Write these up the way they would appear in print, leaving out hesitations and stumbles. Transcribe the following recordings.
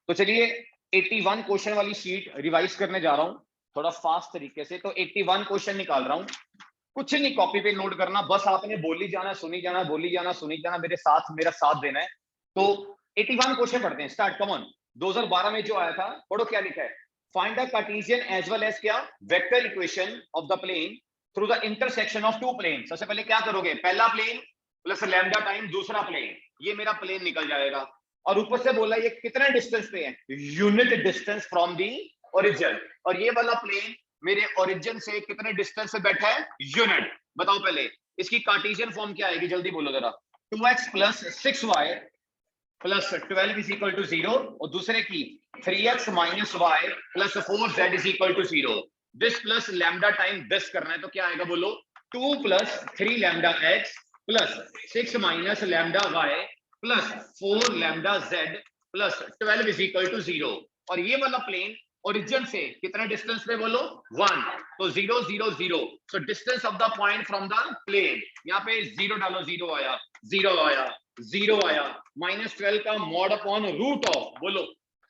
तो चलिए 81 क्वेश्चन वाली शीट रिवाइज करने जा रहा हूं थोड़ा फास्ट तरीके से। तो 81 क्वेश्चन निकाल रहा हूं, कुछ नहीं कॉपी पे नोट करना, बस आपने बोली जाना, सुनी जाना, बोली जाना, सुनी जाना, मेरा साथ देना है। तो 81 क्वेश्चन पढ़ते हैं, स्टार्ट, कम ऑन। 2012 में जो आया था, पढ़ो क्या लिखा है। Find the cartesian as well as क्या, vector equation of the plane through the intersection of two plane. सबसे पहले क्या करोगे, पहला प्लेन प्लस लैम्डा टाइम दूसरा प्लेन, ये मेरा प्लेन निकल जाएगा। और ऊपर से बोला ये कितने डिस्टेंस पे है, unit distance from the origin. और ये वाला प्लेन मेरे ओरिजिन से कितने डिस्टेंस पे बैठा है, यूनिट। बताओ पहले इसकी कार्टेशियन फॉर्म क्या आएगी, जल्दी बोलो जरा। 2x plus 6y plus 12 is equal to 0, और दूसरे की 3x minus y plus 4z is equal to 0। This plus lambda time this करना है, तो क्या आएगा बोलो, 2 प्लस 3 लैम्डा x plus 6 minus lambda y plus 4 lambda z plus 12 is equal to 0। और ये वाला प्लेन ओरिजिन से कितना डिस्टेंस पे बोलो, 1। तो 0 0 0, so distance of the point from the plane, यहाँ पे 0 डालो, 0 आया, 0 आया, 0 आया, माइनस 12 का मॉड अपॉन रूट ऑफ, बोलो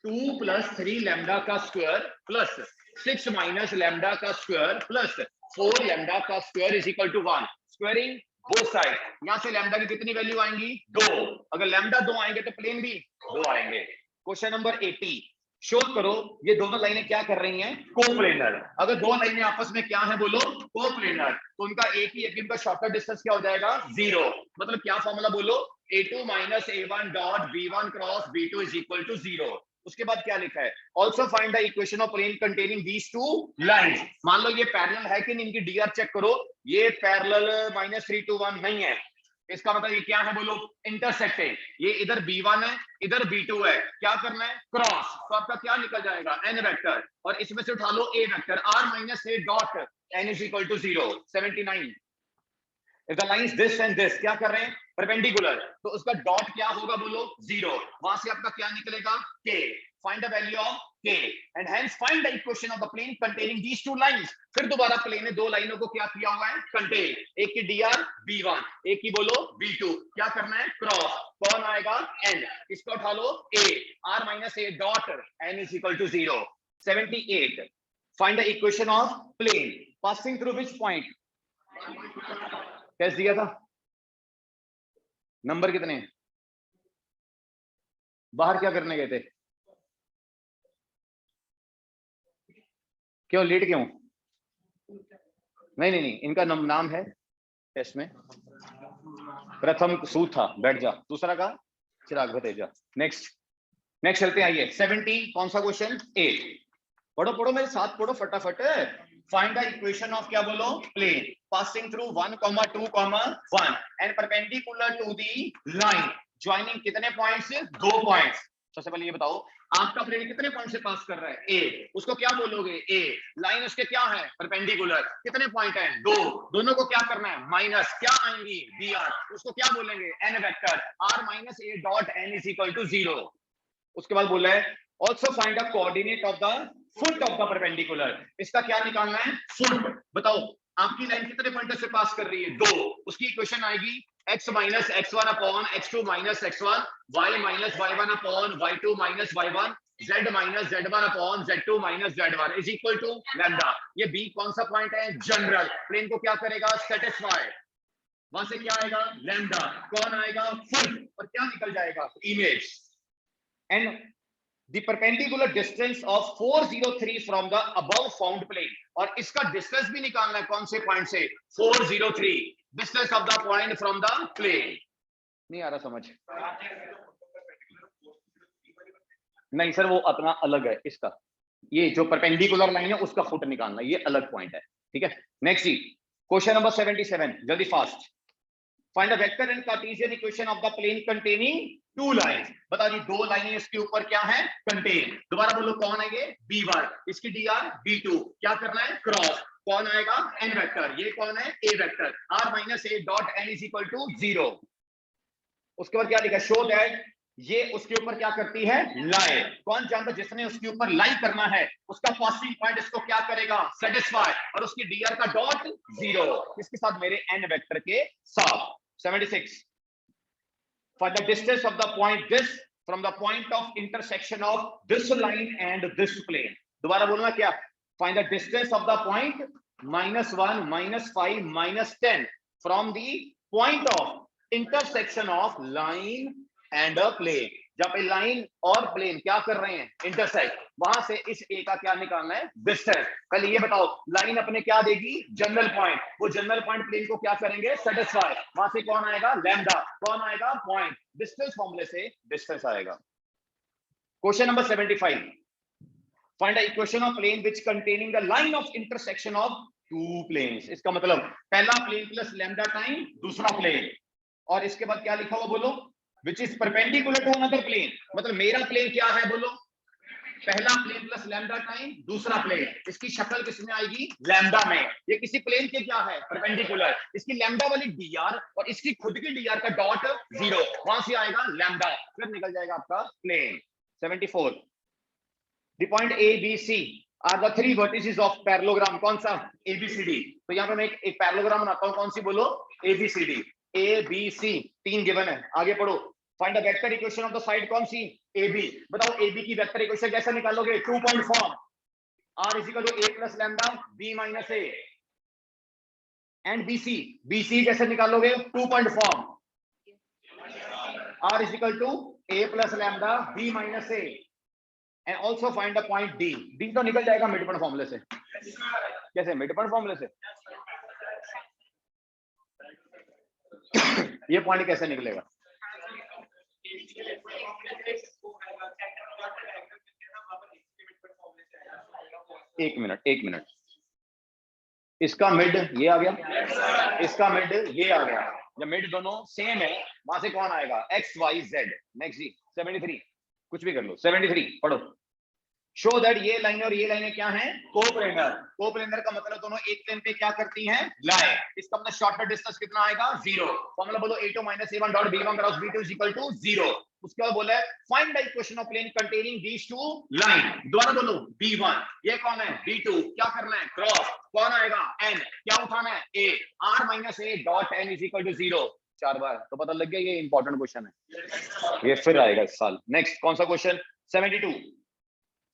2 प्लस 3 लैम्डा का स्क्वायर प्लस 6 माइनस लैम्डा का स्क्वायर प्लस 4 लैम्डा का square is equal to 1। Squaring both side, यहाँ से लैम्डा की कितनी वैल्यू आएंगी, 2। अगर लैम्डा 2 आएंगे तो प्लेन भी 2 आएंगे। क्वेश्चन नंबर 80, शो करो ये दोनों लाइनें क्या कर रही हैं, कोप्लेनर। अगर दो लाइनें आपस में क्या है बोलो, कोप्लेनर, तो उनका एक ही इनका शॉर्टर डिस्टेंस क्या हो जाएगा, 0। मतलब क्या फॉर्मूला बोलो, a2 minus a1 dot b1 cross b2 is equal to 0। उसके बाद क्या लिखा है, also find the equation of plane containing these two lines. मान लो ये पैरेलल है कि नहीं, इनकी डीआर चेक करो, ये पैरेलल -3 to 1 नहीं है, इसका मतलब ये क्या है बोलो, इंटरसेक्टिंग। ये इधर b1 है, इधर b2 है, क्या करना है, क्रॉस। तो आपका क्या निकल जाएगा, n वेक्टर, और इसमें से उठा लो a vector, r minus a dot n is equal to 0। 79, if the lines this and this क्या कर रहे हैं, परपेंडिकुलर, तो उसका डॉट क्या होगा बोलो, 0। वहां से आपका क्या निकलेगा, k। find the value of k and hence find the equation of the plane containing these two lines। फिर दोबारा प्लेन ने दो लाइनों को क्या किया हुआ है, कंटेन, एक की dr b1, एक की बोलो b2, क्या करना है, क्रॉस। कौन आएगा, n, इसको उठा लो a, r minus a dot n is equal to 0। 78, find the equation of plane passing through which point, कैसे दिया था, नंबर कितने, बाहर क्या करने गए थे, क्यों लेट क्यों, नहीं नहीं नहीं, इनका नाम है टेस्ट में, प्रथम सूद था, बैठ जा, दूसरा का चिराग भतेजा। नेक्स्ट चलते हैं, आइए 70, कौन सा क्वेश्चन, 8। पढ़ो पढ़ो मेरे साथ, पढ़ो फटाफट। फाइंड द इक्वेशन ऑफ क्या बोलो, plane passing through 1, 2, 1 and perpendicular to the line joining कितने पॉइंट्स, 2 पॉइंट्स। सबसे पहले ये बताओ आपका प्लेन कितने पॉइंट से पास कर रहा है, ए, उसको क्या बोलोगे, ए, लाइन उसके क्या है, परपेंडिकुलर, कितने पॉइंट है, 2, दोनों को क्या करना है, माइनस, क्या आएंगी, बी आर, उसको क्या बोलेंगे, N vector, R minus A dot N is equal to 0। उसके बाद बोला है also find the coordinate of the foot of the perpendicular, इसका क्या निकालना है, फुट। बताओ आपकी लाइन कितने पॉइंट से पास कर रही है, 2, उसकी इक्वेशन आएगी x minus x1 upon x2 minus x1, y minus y1 upon y2 minus y1, z minus z1 upon z2 minus z1 is equal to lambda. ये b कौन सा पॉइंट है, जनरल, प्लेन को क्या करेगा, सेटिस्फाई, वहां से क्या आएगा, लैम्डा, कौन आएगा, फुट, और क्या निकल जाएगा, image. And the perpendicular distance of 403 from the above found plane, और इसका डिस्टेंस भी निकालना है, कौन से पॉइंट से, 403, distance of the point from the plane. नहीं आ रहा समझ, नहीं सर वो अपना अलग है, इसका ये जो परपेंडिकुलर लाइन है उसका फुट निकालना, ये अलग पॉइंट है, ठीक है। नेक्स्ट जी, क्वेश्चन नंबर 77, जल्दी fast. Find the vector and Cartesian equation of the plane containing 2 lines. बता दी 2 लाइनें इसके ऊपर क्या है, कंटेन, दोबारा बोलो कौन है ये, b1, इसकी dr b2, क्या करना है, क्रॉस, कौन आएगा, n वेक्टर, ये कौन है, a vector, r minus a dot n is equal to 0। उसके बाद क्या लिखा, शो दैट ये उसके ऊपर क्या करती है, लाई, कौन जानता जिसने उसके ऊपर लाई करना है उसका पासिंग पॉइंट इसको क्या करेगा, सेटिस्फाई, और उसकी dr का डॉट 0, इसके साथ मेरे n वेक्टर के साथ। 76, for the distance of the point this from the point of intersection of this line and this plane. दोबारा बोलना क्या? Find the distance of the point -1, -5, -10 from the point of intersection of line and a plane. जब पे line और plane क्या कर रहे हैं? इंटरसेक्ट, वहां से इस ए का क्या निकालना है? डिस्टेंस। कल ये बताओ, लाइन अपने क्या देगी? General point. वो जनरल पॉइंट प्लेन को क्या करेंगे? सेटिस्फाई। वहां से कौन आएगा? लैम्डा। कौन आएगा? पॉइंट। डिस्टेंस फॉर्मूले से डिस्टेंस आएगा। Question number 75, find the equation of plane which containing the line of intersection of two planes. इसका मतलब पहला प्लेन प्लस लैम्डा टाइम दूसरा प्लेन, और इसके बाद क्या लिखा हुआ बोलो? which is perpendicular to another plane। मतलब मेरा प्लेन क्या है बोलो? पहला प्लेन प्लस लैम्डा टाइम दूसरा प्लेन। इसकी शक्ल किसमें आएगी? लैम्डा में। ये किसी प्लेन के क्या है? परपेंडिकुलर। इसकी लैम्डा वाली dr और इसकी खुद की dr का डॉट 0, वहां से आएगा लैम्डा, फिर निकल जाएगा आपका plane. 74, the point A B C are the three vertices of parallelogram। कौन सा? ABCD। तो यहाँ पे मैं एक पैरेललोग्राम बनाता हूँ। कौन सी बोलो? ABCD। ABC 3 गिवन है। आगे पढ़ो। Find the vector equation of the side. कौन सी? AB। बताओ AB की वेक्टर इक्वेशन कैसे निकालोगे? 2 point form. R is equal to A plus lambda B minus A। And BC कैसे निकालोगे? 2 point form. R is equal to A plus lambda B minus A। And also find the point D तो निकल जाएगा mid point फॉर्मूले से। कैसे? Mid point फॉर्मूले से। ये पॉइंट कैसे निकलेगा? एक मिनट। इसका मिड ये आ गया, इसका मिड ये आ गया। जब मिड दोनों सेम है, वहां से कौन आएगा? X Y Z। नेक्स्ट जी 73, कुछ भी कर लो। 73 पढ़ो। शो दैट ये लाइन और ये लाइनें क्या हैं? कोप्लेनर। कोप्लेनर का मतलब दोनों एक प्लेन पे क्या करती हैं? लाई। इसका मतलब शॉर्टेस्ट डिस्टेंस कितना आएगा? 0। फॉर्मूला बोलो A2 - A1 dot B1 cross B2 is equal to 0। उसके बाद बोला है find the equation of plane containing these two line. दोबारा बोलो B1, ये कौन है? B2, क्या करना है? क्रॉस। कौन आएगा? N, क्या उठाना है? A। R - A dot N is equal to 0। 4 बार तो पता लग गया ये इंपॉर्टेंट क्वेश्चन है, ये फिर आएगा इस साल। नेक्स्ट कौन सा question? 72,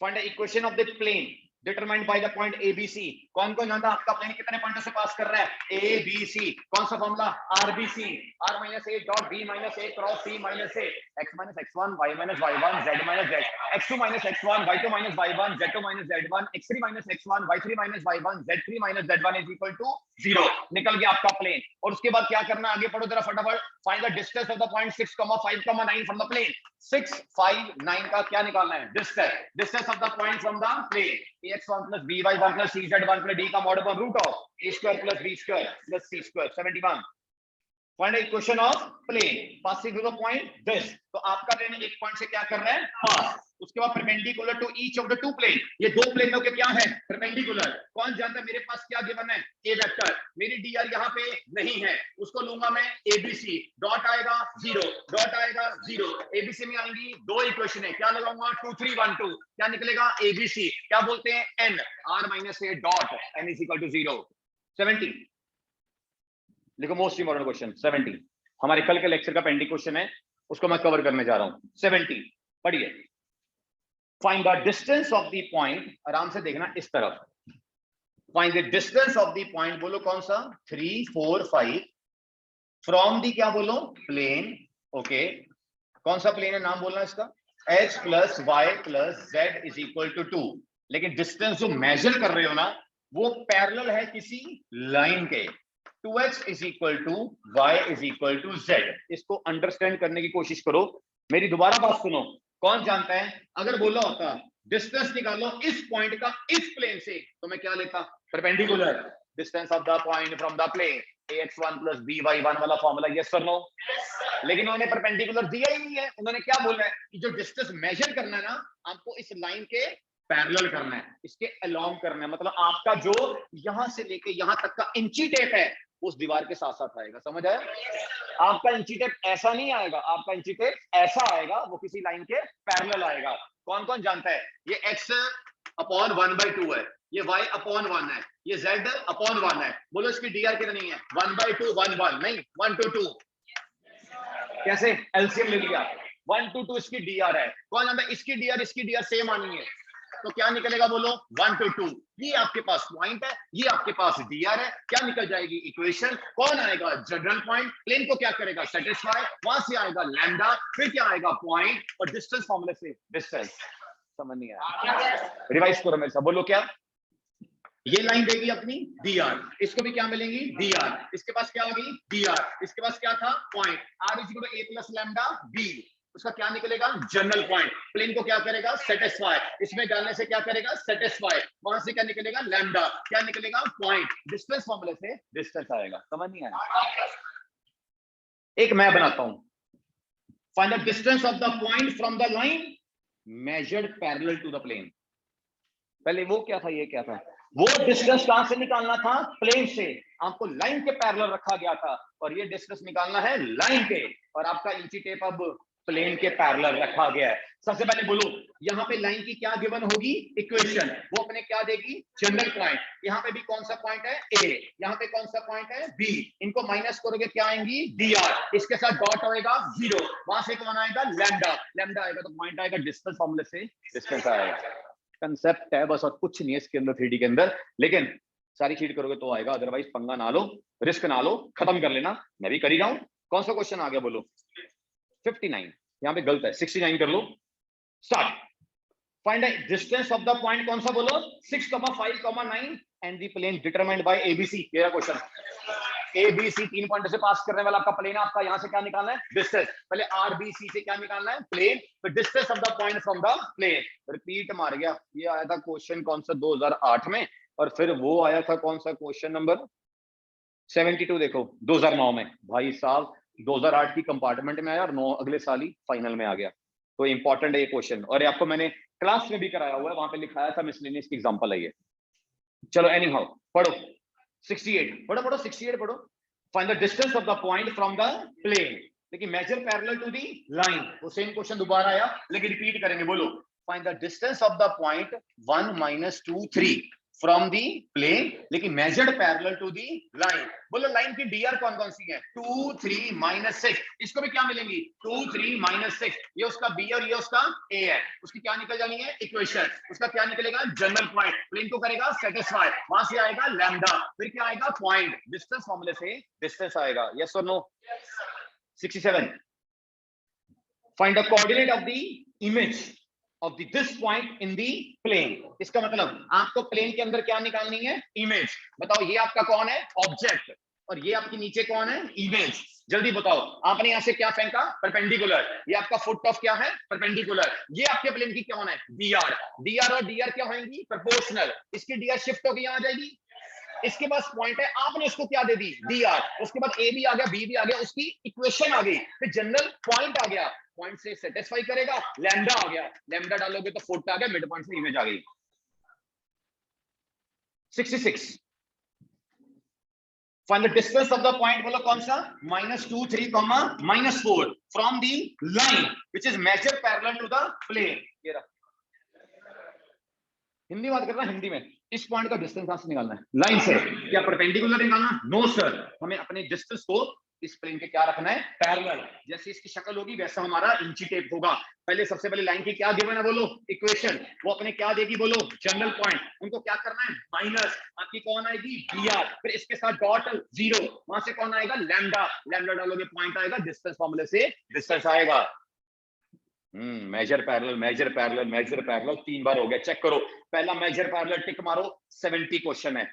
find the equation of the plane determined by the point ABC। कौन कौन जानता है आपका प्लेन कितने पॉइंटों से पास कर रहा है? ABC। कौन सा formula? RBC। R - A dot B - A cross C - A। X - X1 Y - Y1 Z - Z। X2 - X1 Y2 - Y1 Z2 - Z1 X3 - X1 Y3 - Y1 Z3 - Z1 is equal to 0। निकल गया आपका plane. और उसके बाद क्या करना? आगे पढ़ो जरा फटाफट। Find the distance of the point 6, 5, 9 from the plane. 6, 5, 9 का क्या निकालना है? Distance of the point from the plane. AX1 + BY1 + CZ1 + D का mod upon root of A² + B² + C²। 71, find the equation of plane passing through the point this. तो आपका plane एक point से क्या कर रहा है? पास। उसके बाद perpendicular to each of the two plane. ये दो प्लेनों के क्या है? परपेंडिकुलर। कौन जानता है मेरे पास क्या गिवन है? A vector. मेरी dr यहाँ पे नहीं है, उसको लूंगा मैं ABC। डॉट आएगा 0, डॉट आएगा 0। ABC में आएंगी दो इक्वेशन है, क्या लगाऊंगा? 2 3 1 2। क्या निकलेगा? ABC। क्या बोलते हैं? N। R - A dot N is equal to 0। 70 देखो, मोस्ट इंपॉर्टेंट क्वेश्चन 70 हमारे कल के लेक्चर का पेंडिंग क्वेश्चन है, उसको मैं कवर करने जा रहा हूं। 70 पढ़िए। Find the distance of the point, आराम से देखना इस तरफ। Find the distance of the point, बोलो कौन सा? 3 4 5 फ्रॉम दी क्या बोलो? प्लेन। ओके, कौन सा प्लेन है? नाम बोलना इसका। X + Y + Z is equal to 2। लेकिन डिस्टेंस जो मेजर कर रहे हो ना, वो पैरेलल है किसी लाइन के। 2x is equal to y is equal to z। इसको अंडरस्टैंड करने की कोशिश करो। मेरी दोबारा बात सुनो। कौन जानता है अगर बोला होता डिस्टेंस निकालो इस पॉइंट का इस प्लेन से, तो मैं क्या लेता? Perpendicular distance of the point from the plane AX1 + BY1 वाला फॉर्मूला। यस और नो? लेकिन उन्होंने परपेंडिकुलर दिया ही नहीं है। उन्होंने क्या बोला है कि जो डिस्टेंस मेजर करना है ना, आपको इस लाइन के पैरेलल करना है, इसके अलोंग करना है। मतलब आपका जो यहां से लेके यहां तक का इंची टेप है, उस दीवार के साथ साथ आएगा। समझ आया? आपका इंची टेप ऐसा नहीं आएगा, आपका इंची टेप ऐसा आएगा, वो किसी लाइन के पैरेलल आएगा। कौन कौन जानता है? ये x अपॉन 1/2 है, ये y अपॉन 1 है, ये z अपॉन 1 है। बोलो इसकी dr कितनी है? 1/2 1 1 नहीं 1 to 2। कैसे? एलसीएम ले लिया। 1 to 2 इसकी dr है, कौन जानता है इसकी dr सेम आनी है, तो क्या निकलेगा बोलो 1 to 2। ये आपके पास पॉइंट है, ये आपके पास dr है, क्या निकल जाएगी इक्वेशन, कौन आएगा जनरल पॉइंट, प्लेन को क्या करेगा सेटिस्फाई, वहां से आएगा लैम्डा, फिर क्या आएगा पॉइंट और डिस्टेंस फॉर्मूले से डिस्टेंस। समझ नहीं आया, रिवाइज करो मेरे साथ, बोलो क्या, ये लाइन देगी अपनी dr, इसको भी क्या मिलेंगी dr, इसके पास क्या होगी dr, इसके पास क्या था point, r is equal to a plus lambda b, उसका क्या निकलेगा जनरल पॉइंट, प्लेन को क्या करेगा सेटिस्फाई, इसमें डालने से क्या करेगा सेटिस्फाई, वहां से क्या निकलेगा लैम्डा, क्या निकलेगा पॉइंट, डिस्टेंस फॉर्मूले से डिस्टेंस आएगा। समझ नहीं आया, एक मैं बनाता हूं, find the distance of the point from the line measured parallel to the plane. पहले वो क्या था, ये क्या था, वो डिस्टेंस कहां से निकालना था, प्लेन से, आपको लाइन के पैरेलल रखा गया था, और ये डिस्टेंस निकालना है लाइन के, और आपका इंची टेप अब प्लेन के पैरेलल रखा गया है। सबसे पहले बोलो यहाँ पे लाइन की क्या गिवन होगी इक्वेशन, वो अपने क्या देगी जनरल पॉइंट, यहाँ पे भी कौन सा पॉइंट है ए, यहाँ पे कौन सा पॉइंट है बी, इनको माइनस करोगे क्या आएंगी dr, इसके साथ डॉट होएगा 0, वहां से कौन आएगा लैम्डा, लैम्डा आएगा तो पॉइंट आएगा, डिस्टेंस फॉर्मूले से डिस्टेंस आएगा। कंसेप्ट है बस, और कुछ नहीं है इसके अंदर 3D के अंदर, लेकिन सारी चीट करोगे तो आएगा, अदरवाइज पंगा ना लो, रिस्क ना लो, खत्म कर लेना, मैं भी कर ही रहा हूं। कौन सा क्वेश्चन आ गया बोलो, 59, यहाँ पे गलत है, 69 कर लो, start. Find the distance of the point, कौन सा बोलो 6, 5, 9 and the plane determined by ABC, मेरा क्वेश्चन एबीसी 3 पॉइंट से पास करने वाला आपका प्लेन, आपका यहां से क्या निकालना है डिस्टेंस, पहले आरबीसी से क्या निकालना है प्लेन, फिर distance of the point from the plane. Repeat मार गया, ये आया था क्वेश्चन कौन सा 2008 में, और फिर वो आया था कौन सा क्वेश्चन नंबर 72 देखो 2009 में, भाई साहब 2008 की कंपार्टमेंट में आया और 9 अगले साल ही फाइनल में आ गया, तो इंपॉर्टेंट है ये क्वेश्चन, और आपको मैंने क्लास में भी कराया हुआ है, वहां पे लिखाया था मिसलेनियस की एग्जांपल है ये। चलो एनी हाउ पढ़ो 68, पढ़ो 68 पढ़ो। Find the distance of the point from the plane, लेकिन measure parallel to the line, वो सेम क्वेश्चन दोबारा आया लेकिन रिपीट करेंगे, बोलो find the distance of the point 1 2 3 from the plane, लेकिन measured parallel to the line, बोलो line की dr कौन कौन सी है 2 3 -6, इसको भी क्या मिलेंगी 2 3 -6, ये उसका b और ये उसका a है, उसकी क्या निकल जानी है इक्वेशन, उसका क्या निकलेगा जनरल पॉइंट, प्लेन को करेगा सेटिस्फाई, वहां से आएगा लैम्डा, फिर क्या आएगा पॉइंट, डिस्टेंस फॉर्मूले से डिस्टेंस आएगा, यस और no. 67 find the coordinate of the image of this point in the plane, इसका मतलब आपको प्लेन के अंदर क्या निकालनी है इमेज, बताओ ये आपका कौन है ऑब्जेक्ट, और ये आपके नीचे कौन है इमेज, जल्दी बताओ, आपने यहां से क्या फेंका परपेंडिकुलर, ये आपका फुट ऑफ क्या है परपेंडिकुलर, ये आपके प्लेन की कौन है dr, dr और dr क्या होंगी प्रोपोर्शनल, इसकी dr शिफ्ट होकर यहां आ जाएगी, इसके पास पॉइंट है आपने उसको क्या दे दी dr, उसके बाद a भी आ गया b भी आ गया, उसकी इक्वेशन आ गई, फिर जनरल पॉइंट आ गया, पॉइंट से सेटिस्फाई करेगा, लैम्डा आ गया, लैम्डा डालोगे तो फुट आ गया, मिड पॉइंट से इमेज आ गई। 66 find the distance of the point, बोलो कौन सा -2 3, -4 from the line which is measure parallel to the plane, ये रहा, हिंदी बात करना हिंदी में, इस पॉइंट का डिस्टेंस कहां से निकालना है लाइन से, क्या परपेंडिकुलर निकालना, नो सर, हमें अपने डिस्टेंस को इस प्लेन के क्या रखना है पैरेलल, जैसे इसकी शक्ल होगी वैसा हमारा इंची टेप होगा, पहले सबसे पहले लाइन की क्या गिवन है बोलो इक्वेशन, वो अपने क्या देगी बोलो जनरल पॉइंट, उनको क्या करना है माइनस, आपकी कौन आएगी dr, फिर इसके साथ डॉट 0, वहां से कौन आएगा लैम्डा, लैम्डा डालोगे पॉइंट आएगा, डिस्टेंस फॉर्मूले से डिस्टेंस आएगा। Measure parallel measure parallel measure parallel 3 बार हो गया, चेक करो, पहला मेजर पैरेलल टिक मारो 70 क्वेश्चन है,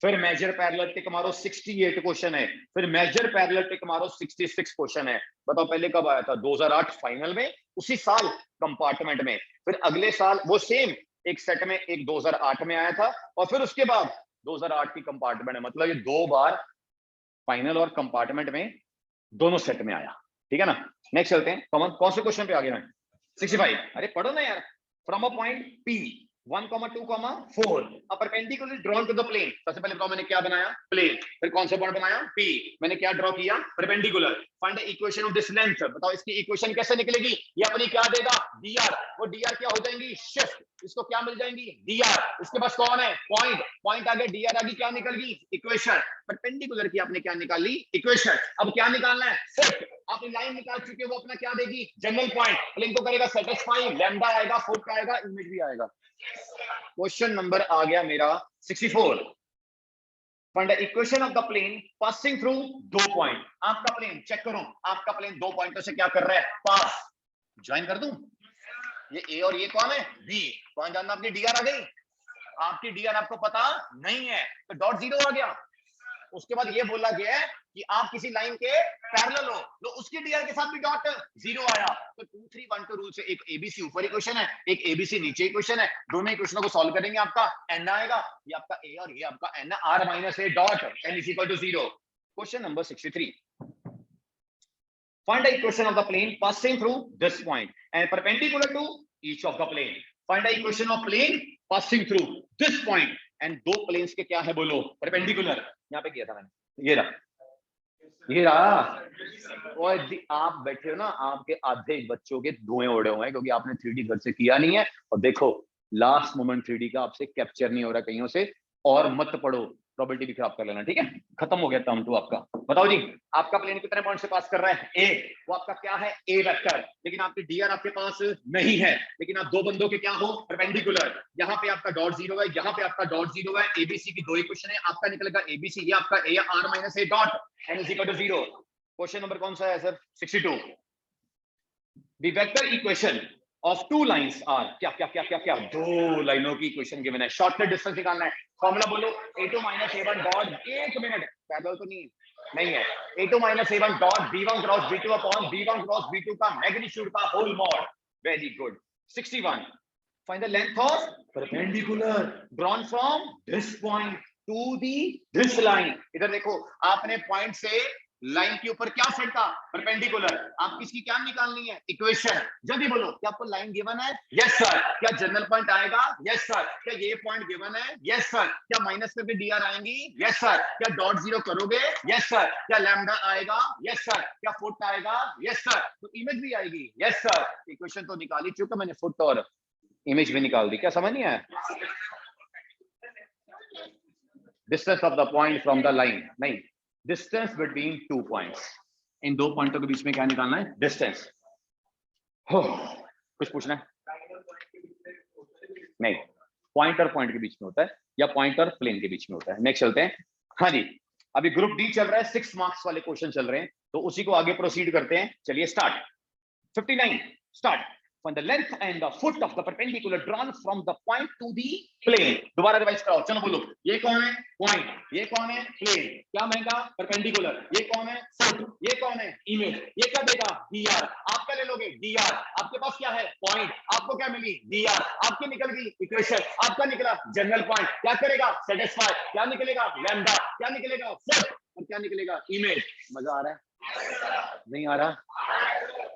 फिर मेजर पैरेलल टिक मारो 68 क्वेश्चन है, फिर मेजर पैरेलल टिक मारो 66 क्वेश्चन है, बताओ पहले कब आया था 2008 फाइनल में, उसी साल कंपार्टमेंट में, फिर अगले साल वो सेम एक सेट में एक 2008 में आया था, और फिर उसके बाद 2008 की कंपार्टमेंट में, मतलब ये 2 बार फाइनल और कंपार्टमेंट में दोनों सेट में आया, ठीक है ना। नेक्स्ट चलते हैं, कौन से क्वेश्चन पे आगे मैं 65, अरे पढ़ो ना यार, from a point P 1, 2, 4 a perpendicular drawn to the plane, सबसे पहले बताओ मैंने क्या बनाया प्लेन, फिर कौन सा पॉइंट बनाया P, मैंने क्या ड्रॉ किया perpendicular, find the equation of this length, बताओ इसकी इक्वेशन कैसे निकलेगी, ये अपनी क्या देगा dr, वो dr क्या हो जाएंगी शिफ्ट, इसको क्या मिल जाएंगी dr, इसके पास कौन है पॉइंट, पॉइंट आगे dr आगे क्या निकल गई इक्वेशन, परपेंडिकुलर की आपने क्या निकाली इक्वेशन, अब क्या निकालना है फुट, आपने लाइन निकाल चुके, वो अपना क्या देगी, जनरल पॉइंट, प्लेन को करेगा सेटिस्फाई, लैम्डा आएगा, फुट का आएगा, इमेज भी आएगा। क्वेश्चन नंबर आ गया मेरा 64। Find the equation of the plane passing through 2 point. आपका प्लेन चेक करो, आपका प्लेन 2 पॉइंटों से क्या कर रहा है, पास। ज्वाइन कर दूं, ये ए और ये कौन है, बी। कौन जानना, आपकी डीआर आ गई, आपकी डीआर आपको पता नहीं है तो डॉट जीरो आ गया। उसके बाद ये बोला गया है कि आप किसी लाइन के पैरेलल हो, तो उसकी डीआर के साथ भी डॉट जीरो आया। तो 2 3 1 2 रूल से एक एबीसी ऊपर इक्वेशन है, एक एबीसी नीचे इक्वेशन है, दोनों इक्वेशनों को सॉल्व करेंगे, आपका एन आएगा, ये आपका ए और ये आपका N, R minus A dot N is equal to 0। Question number 63। Find the equation of the plane passing through this point and perpendicular to each of the plane. Find the equation of plane passing through this point and दो planes के क्या है बोलो, perpendicular। यहाँ पे किया था मैंने, ये रहा। और आप बैठे हो ना, आपके आधे बच्चों के धुएं उड़े हुए हैं क्योंकि आपने 3D घर से किया नहीं है। और देखो लास्ट मोमेंट 3D का आपसे कैप्चर नहीं हो रहा कहीं से, और मत पढ़ो, प्रोबेबिलिटी भी खराब कर लेना, ठीक है। खत्म हो गया टर्म 2 आपका। बताओ जी, आपका प्लेन कितने पॉइंट से पास कर रहा है, ए, वो आपका क्या है, ए वेक्टर। लेकिन आपकी डीआर आपके पास नहीं है, लेकिन आप दो बंदों के क्या हो, परपेंडिकुलर। यहाँ पे आपका डॉट जीरो है, यहाँ पे आपका डॉट जीरो है, एबीसी की दो इक्वेशन है, आपका निकलेगा एबीसी, ये आपका A R minus A dot N is equal to 0। Question number कौन सा है sir, 62। The vector equation of two lines R, क्या क्या क्या क्या क्या, दो लाइनों की इक्वेशन गिवन है, शॉर्टकट डिस्टेंस निकालना है। फॉर्मूला बोलो, a2 माइनस a1 डॉट, एक मिनट, पैरेलल तो नहीं है, a2 minus a1 dot b1 cross b2 upon b1 cross b2 का मैग्नीट्यूड का whole mod. Very good. 61। Find the length of perpendicular drawn from this point to the this line. इधर देखो, आपने point से line के ऊपर क्या set था, परपेंडिकुलर। आप किसकी क्या निकालनी है, इक्वेशन। जल्दी बोलो, क्या आपको लाइन गिवन है, यस सर। क्या जनरल पॉइंट आएगा, यस सर। क्या ये पॉइंट गिवन है, यस सर। क्या माइनस करके डीआर आएंगी, यस सर। क्या डॉट जीरो करोगे, यस सर। क्या लैम्डा आएगा, यस सर। क्या फुट आएगा, यस सर। तो इमेज भी आएगी, यस सर। इक्वेशन तो निकाली चुका मैंने, फुट और इमेज भी निकाल दी, क्या समझ नहीं आया। Distance of the point from the line, नहीं, डिस्टेंस बिटवीन 2 पॉइंट्स। इन दो पॉइंटों के बीच में क्या निकालना है, डिस्टेंस। कुछ पूछना है, नहीं, पॉइंट और पॉइंट के बीच में होता है, या पॉइंट और प्लेन के बीच में होता है। नेक्स्ट चलते हैं। हाँ जी, अभी ग्रुप डी चल रहा है, 6 मार्क्स वाले क्वेश्चन चल रहे हैं, तो उसी को आगे प्रोसीड करते हैं। चलिए start. 59 start. Find the length and the foot of the perpendicular drawn from the point to the plane। दोबारा रिवाइज कराओ, चलो बोलो, ये कौन है पॉइंट, ये कौन है प्लेन, क्या महंगा परपेंडिकुलर, ये कौन है फुट, ये कौन है इमेज, ये क्या देगा डीआर। आप क्या ले लोगे, डीआर। आपके पास क्या है पॉइंट, आपको क्या मिली डीआर, आपकी निकल गई इक्वेशन, आपका निकला जनरल पॉइंट, क्या करेगा सेटिस्फाई, क्या निकलेगा लैम्डा, क्या निकलेगा फुट, और क्या निकलेगा इमेज। मजा आ रहा है, नहीं आ रहा,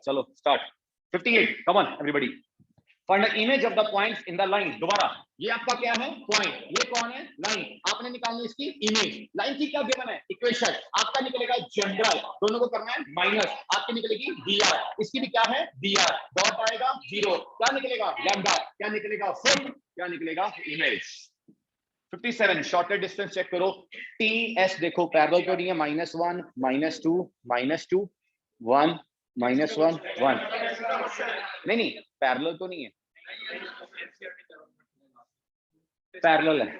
चलो start. 58 come on everybody, find the image of the points in the line। दोबारा, ये आपका क्या है पॉइंट, ये कौन है लाइन, आपने निकालनी इसकी इमेज। लाइन की क्या गिवन है इक्वेशन, आपका निकलेगा जनरल, दोनों को करना है माइनस, आपकी निकलेगी डीआर, इसकी भी क्या है डीआर, डॉट आएगा 0, क्या निकलेगा लैम्डा, क्या निकलेगा फुट, क्या निकलेगा इमेज। 57 शॉर्टेड डिस्टेंस चेक करो, टी एस देखो पैरेलल तो नहीं है, -1 -2 -2 1 -1 1, नहीं पैरेलल तो नहीं है, पैरेलल है,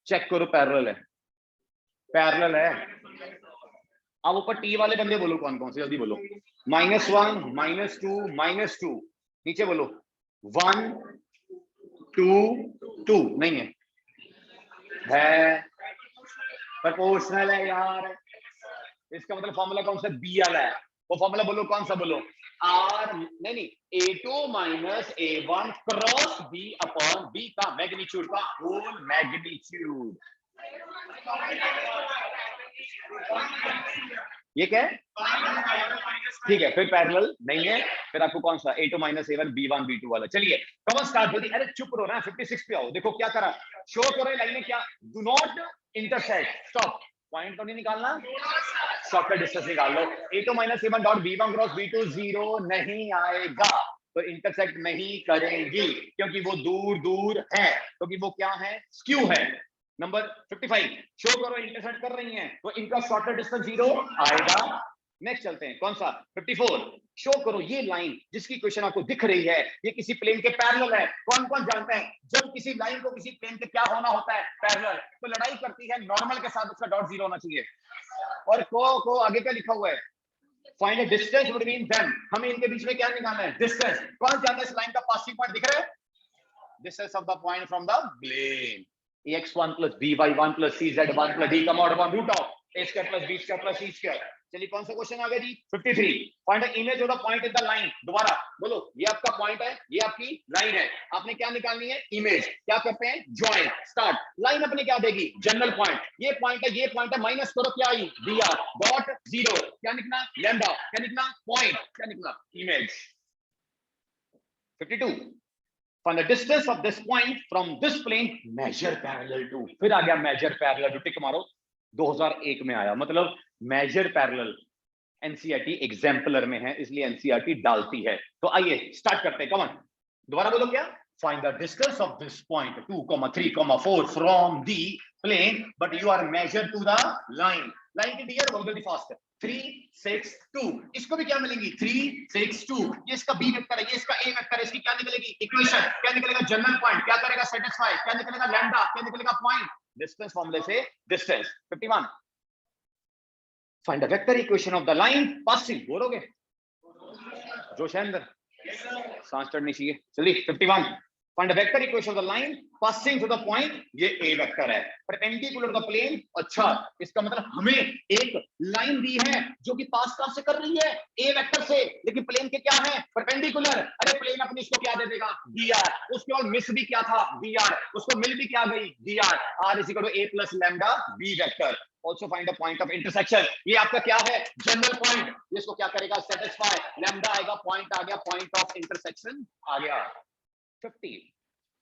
चेक करो पैरेलल है, पैरेलल है। अब ऊपर टी वाले बंदे बोलो कौन कौन से, जल्दी बोलो। -1 -2 नीचे बोलो 1 2 2, नहीं है प्रोपोर्शनल है यार, इसका मतलब फॉर्मूला कौन सा, बी वाला है, वो फॉर्मूला बोलो कौन सा, बोलो आर, नहीं a2 minus a1 cross b upon b का मैग्नीट्यूड का होल मैग्नीट्यूड। ये क्या है, ठीक है, फिर पैरेलल नहीं है, फिर आपको कौन सा a2 minus a1 b1 b2 वाला। चलिए कब स्टार्ट होती, अरे चुप रहो ना, 56 पे आओ। देखो क्या करा, शो करो लाइनें, क्या do not intersect, stop, point तो नहीं निकालना, शॉर्टकट डिस्टेंस निकाल लो। a2 minus a1 dot b1 cross b2 0 नहीं आएगा, तो इंटरसेक्ट नहीं करेंगी क्योंकि वो दूर दूर है, क्योंकि वो क्या है स्क्यू है। नंबर 55 शो करो इंटरसेक्ट कर रही हैं, तो इनका शॉर्टेड डिस्टेंस 0 आएगा, नेक्स्ट चलते हैं, कौन सा 54। शो करो ये लाइन जिसकी क्वेश्चन आपको दिख रही है, ये किसी प्लेन के पैरेलल है। कौन कौन जानता है जब किसी लाइन को किसी प्लेन के क्या होना होता है, पैरेलल, तो लड़ाई करती है नॉर्मल के साथ, उसका डॉट जीरो होना चाहिए। और को आगे क्या लिखा हुआ है, find the distance between them, हमें इनके बीच में क्या निकालना है, डिस्टेंस। कौन जानता है इस लाइन का पासिंग पॉइंट दिख रहा है, distance of the point from the plane, ax1 plus by1 plus cz1 plus d come out upon root of a square plus b square plus c square। चलिए कौन सा क्वेश्चन आ गया जी, 53। Find the image of the point in the line. दोबारा बोलो, ये आपका point है, ये आपकी लाइन है, आपने क्या निकालनी है, इमेज। क्या करते हैं, ज्वाइन, स्टार्ट। लाइन अपने क्या देगी, जनरल पॉइंट, ये पॉइंट है, माइनस करो क्या आई, dr डॉट जीरो, क्या निकला, लैम्डा, क्या निकला, पॉइंट, क्या निकला, image. 52। Find the distance of this point from this plane, measure parallel to। फिर आ गया measure parallel to, टिक मारो, 2001 में आया, मतलब measure parallel एनसीईआरटी एग्जाम्पलर में है, इसलिए एनसीईआरटी डालती है। तो आइए स्टार्ट करते हैं, कम ऑन, दोबारा बोलो क्या, find the distance of this point 2, 3, 4 from the plane but you are measure to the line. Line की डियर बोल जल्दी फास्ट, 3, 6, 2। इसको भी क्या मिलेंगी, 3, 6, 2। ये इसका बी वेक्टर है, ये इसका ए वेक्टर है, इसकी क्या निकलेगी, इक्वेशन। क्या निकलेगा, जनरल पॉइंट, क्या करेगा, सेटिस्फाई, क्या निकलेगा, लैम्डा, क्या निकलेगा, पॉइंट। डिस्टेंस फॉर्मूले से distance. 51। Find the vector equation of the line passing, बोलोगे जोश है अंदर, सांस चढ़नी चाहिए। चलिए 51। Find the vector equation of the line passing through the point, ये ए वेक्टर है, परपेंडिकुलर टू द प्लेन। अच्छा, इसका मतलब हमें एक लाइन दी है जो कि पास कहां से कर रही है, ए वेक्टर से, लेकिन प्लेन के क्या है, परपेंडिकुलर। अरे प्लेन अपने इसको क्या दे देगा, dr, उसके बाद मिस भी क्या था, dr, उसको मिल भी क्या गई, dr, r is equal to a plus lambda b vector. Also find the point of intersection, ये आपका क्या है, जनरल पॉइंट, ये इसको क्या करेगा, सेटिस्फाई, लैम्डा आएगा, पॉइंट आ गया, पॉइंट ऑफ इंटरसेक्शन आ गया। 50।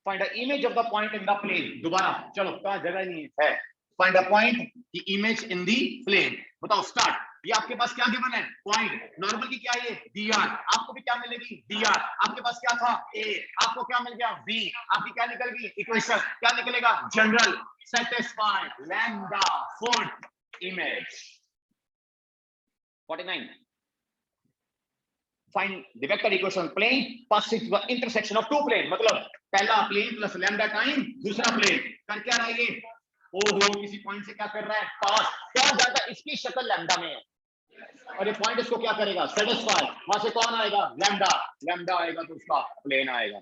Find the image of the point in the plane. दोबारा चलो, कहां जगह नहीं है, फाइंड द पॉइंट की इमेज इन द प्लेन। बताओ स्टार्ट। ये आपके पास क्या गिवन है, पॉइंट, नॉर्मल की क्या है, dr, आपको भी क्या मिलेगी, dr, आपके पास क्या था, a, आपको क्या मिल गया, b, आपकी क्या निकल गई, इक्वेशन, क्या निकलेगा, general, satisfy, lambda, fourth, image. 49। Find the vector equation plane passing through the intersection of two plane, मतलब पहला प्लेन प्लस लैम्डा टाइम दूसरा प्लेन, कर क्या रहा है ये, ओहो किसी पॉइंट से क्या कर रहा है, पास। क्या जाता है, इसकी शक्ल लैम्डा में है, और ये पॉइंट इसको क्या करेगा, सेटिस्फाई, वहां से कौन आएगा, लैम्डा, लैम्डा आएगा तो उसका प्लेन आएगा।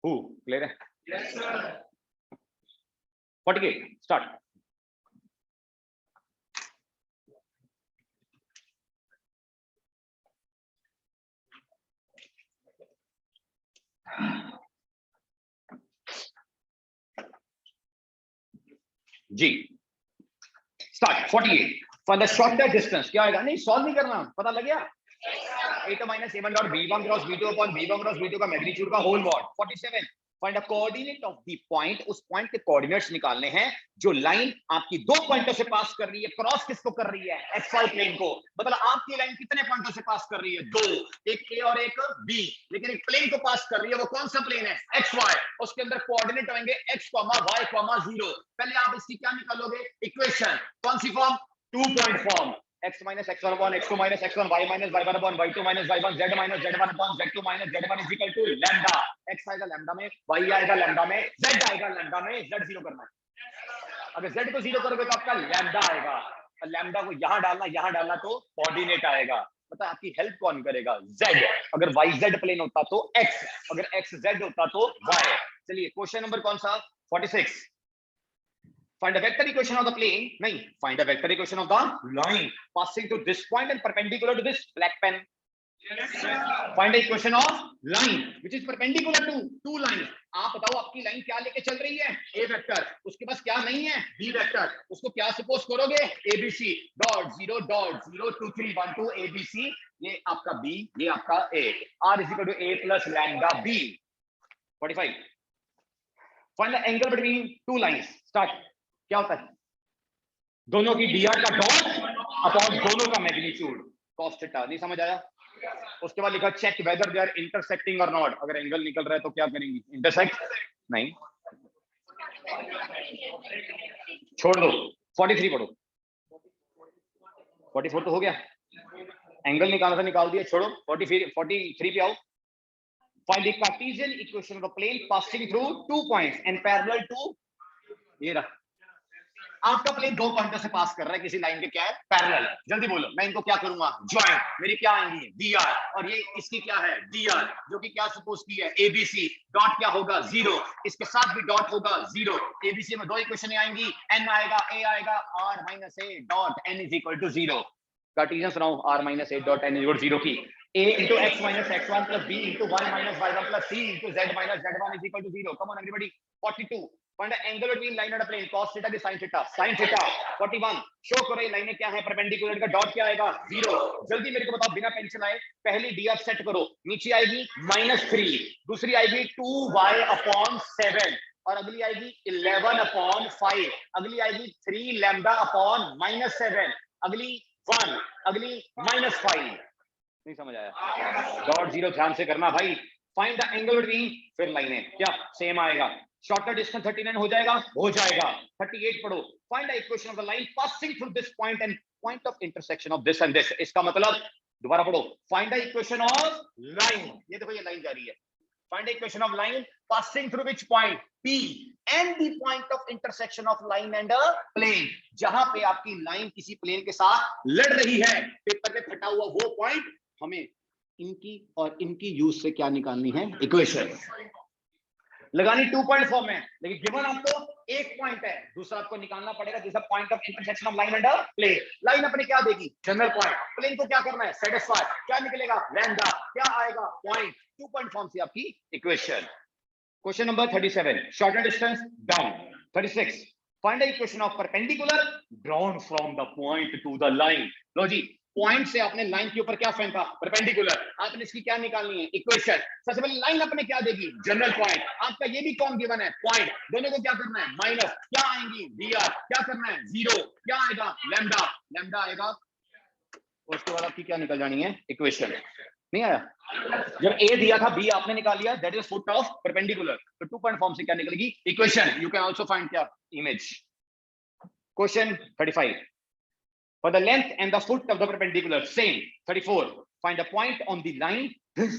हु क्लियर है, यस सर। 48 स्टार्ट। जी start. 48 for the shorter distance, क्या आएगा, नहीं सॉल्व नहीं करना, पता लग गया, a2 minus a1 dot b1 cross b2 upon b1 cross b2 का मैग्नीट्यूड का whole mod. 47 find the coordinate of the point, उस पॉइंट के कोऑर्डिनेट्स निकालने हैं जो लाइन आपकी दो पॉइंटों से पास कर रही है, क्रॉस किसको कर रही है, xy प्लेन को। मतलब आपकी लाइन कितने पॉइंटों से पास कर रही है, दो, एक a और एक b, लेकिन एक प्लेन को पास कर रही है, वो कौन सा प्लेन है, xy। उसके अंदर कोऑर्डिनेट होंगे x, y, 0। पहले आप इसकी क्या निकालोगे, इक्वेशन, कौन सी form, 2 point form, x minus x1 upon x2 minus x1, y minus y1 upon y2 minus y1, z minus z1 upon z2 minus z1 is equal to lambda। x आएगा lambda में, y आएगा lambda में, z आएगा lambda में, z zero करना है। अगर z को जीरो करोगे तो आपका लैम्डा आएगा, और लैम्डा को यहाँ डालना तो कोऑर्डिनेट आएगा। पता है आपकी हेल्प कौन करेगा, z। अगर yz प्लेन होता तो x, अगर xz होता तो y। चलिए क्वेश्चन नंबर कौन सा, 46। Find the vector equation of the plane, नहीं, find the vector equation of the line passing to this point and perpendicular to this black pen। Find the equation of line which is perpendicular to two lines। आप बताओ आपकी line क्या लेके चल रही है, a vector, उसके पास क्या नहीं है, b वेक्टर, उसको क्या सपोज करोगे, abc डॉट 0 डॉट 0 2 3 1 2 abc, ये आपका b, ये आपका a, r is equal to a plus lambda b। 45 find the angle between two lines, start। क्या होता है, दोनों की dr का डॉट अपॉन दोनों का मैग्नीट्यूड cos थीटा। नहीं समझ आया, उसके बाद लिखा check whether they are intersecting और नॉट, अगर एंगल निकल रहा है तो क्या करेंगे, इंटरसेक्ट नहीं, छोड़ दो। 43 पढ़ो, 44 तो हो गया, एंगल निकालना था, निकाल दिया, छोड़ो। 43 पे आओ। Find the Cartesian equation of the plane passing through 2 points and parallel to, ये रहा आपका प्लेन 2 पॉइंटों से पास कर रहा है किसी लाइन के, क्या है, पैरेलल। जल्दी बोलो, मैं इनको क्या करूंगा, ज्वाइन। मेरी क्या आएंगी, dr, और ये इसकी क्या है, dr, जो कि क्या सपोज की है, abc। डॉट क्या होगा, 0, इसके साथ भी डॉट होगा 0। abc में 2 इक्वेशन आएंगी, n आएगा, a आएगा, r minus a dot n is equal to 0। Cartesian सुनाओ, r minus a dot n is equal to 0 की a into x minus x1 plus b into y minus y1 plus c into z minus z1 is equal to 0. Come on everybody. 42. Find the angle between line and a plane. Cos theta की sin theta. Sin theta. 41. Show करो ये लाइनें क्या है, perpendicular का dot क्या आएगा, 0। जल्दी मेरे को बताओ बिना पेन चलाए, पहली dr सेट करो। नीचे आएगी -3, दूसरी आएगी 2y/7, और अगली आएगी 11/5, अगली आएगी 3 लैम्डा अपॉन -7, अगली 1, अगली -5। नहीं समझ आया, डॉट 0 ध्यान से करना भाई। फाइंड द एंगल बिटवीन, फिर लाइनें क्या सेम आएगा। शॉर्टर डिस्टेंस 39 हो जाएगा, हो जाएगा। 38 पढ़ो। Find the equation of the line passing through this point and point of intersection of this and this. इसका मतलब, दोबारा पढ़ो, find the equation of line, ये देखो ये लाइन जा रही है। Find the equation of line passing through which point, P, and the point of intersection of line and a plane। जहां पे आपकी लाइन किसी प्लेन के साथ लड़ रही है, पेपर में फटा हुआ वो पॉइंट, हमें इनकी और इनकी यूज से क्या निकालनी है, इक्वेशन लगानी 2 पॉइंट फॉर्म में। लेकिन गिवन आपको एक पॉइंट है, दूसरा आपको निकालना पड़ेगा, जैसा point of intersection of line and a plane. Line अपने क्या देगी, जनरल पॉइंट। प्लेन को क्या करना है, सेटिस्फाई। क्या निकलेगा, लैम्डा। क्या आएगा, पॉइंट। 2 पॉइंट फॉर्म से आपकी equation. Question number 37, shorter distance down. 36, find the equation of perpendicular drawn from the point to the line. लो जी, पॉइंट से आपने लाइन के ऊपर क्या फेंका, परपेंडिकुलर। आपने इसकी क्या निकालनी है, इक्वेशन। सबसे पहले लाइन अपने क्या देगी, जनरल पॉइंट। आपका ये भी कौन गिवन है, पॉइंट। दोनों को क्या करना है, माइनस। क्या आएंगी, dr। क्या करना है, 0। क्या आएगा, लैम्डा। लैम्डा आएगा, और उसके बाद आपकी क्या निकल जानी है, इक्वेशन। नहीं आया, जब a दिया था, b आपने निकाल लिया, that is foot of perpendicular. तो 2 पॉइंट फॉर्म से क्या निकलेगी, equation. You can also find क्या, image. Question 35, for the length and the foot of the perpendicular, same. 34, find a point on the line this